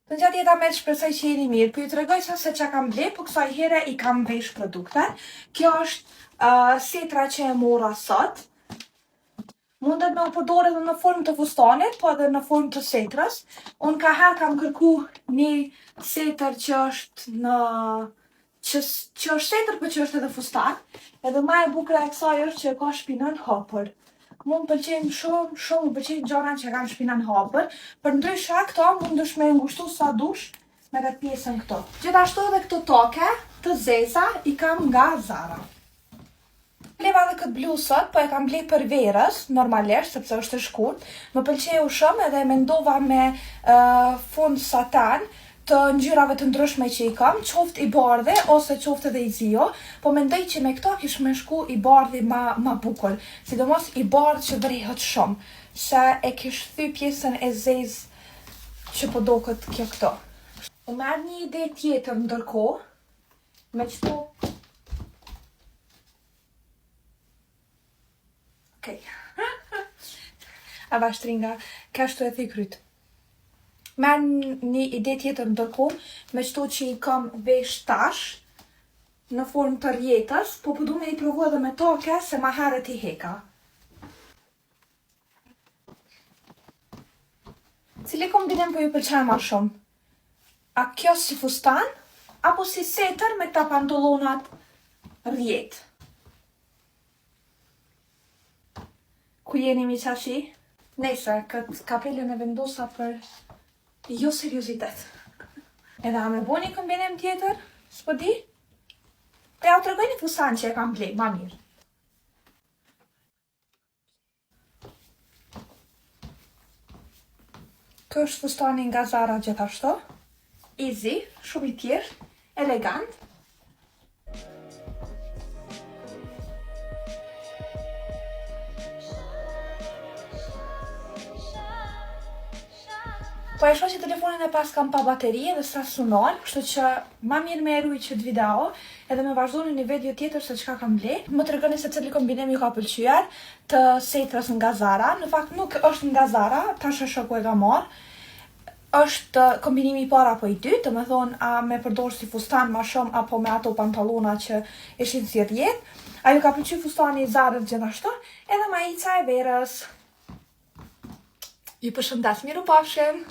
Të gjatë jeta me të shpresoj që jeni mirë, po ju tregoj se çka kam ble, po kësaj here i kam vesh produkte. Kjo është setra që e mora sot. Mundet me u përdor edhe në formë të fustanit, po edhe në formë të setrës. Unë ka herë kam kërku një setër që është që është setër, po që është edhe fustan. Edhe më e bukur e kësaj është që ka shpinën hapur. Mu më pëlqejnë shumë më pëlqejnë gjana që kanë shpinën hapur. Për ndryshe këto mundesh me ngushtu sa dush me vetë pjesën këto. Gjithashtu edhe këto toke të zeza i kam nga Zara. Bleva edhe këtë blusët, po e kam ble për verës, normalisht, sepse është e shkurt. Më pëlqeu shumë edhe mendova me fund satan të ngjyrave të ndryshme që i kam, qoftë i bardhi ose qoftë edhe i zio, po mendoj që me këto kish me shku i bardhi ma bukur, sidomos i bardh që vrihet shumë, se e kish thy pjesën e zezë që po doket kjo këto. U merr një ide tjetër ndërkohë, me qëto... Okej. A vashtringa, ka shtu e thi kryt. Merr një ide tjetër ndërkohë, me qëto që i kam vesh tash, në formë të rjetës, po du me i provu edhe me toke, se ma herët i heka. Cili kombinim po ju pëlqen ma shumë? A kjo si fustan, apo si setër me këta pantallonat rjetë? Ku jeni mi qashi? Nese, këtë kapelën e vendosa për jo seriozitet. Edhe a me bo një kombinim tjetër? S'po di? Pe ja u tregoj një fustan që e kam ble, ma mirë. Kjo është fustani nga Zara gjithashtu. Easy, shumë i thjeshtë, elegant. Po e shoh që telefonin e pas kam pa bateri dhe sa sunon, kështu që ma mirë me erujt që të video edhe me vazhdo në një video tjetër se çka kam ble. Më tregoni se cili kombinim ju ka pëlqyer të setrës nga Zara. Në fakt nuk është nga Zara, tash e shoh ku e kam marr. Është kombinimi i parë apo i dytë, do të thonë a me përdor si fustan ma shumë apo me ato pantallona që ishin si rjetë. A ju ka pëlqyer fustani i Zarës gjithashtu, edhe maica e verës. Ju përshëndes, miru pafshim!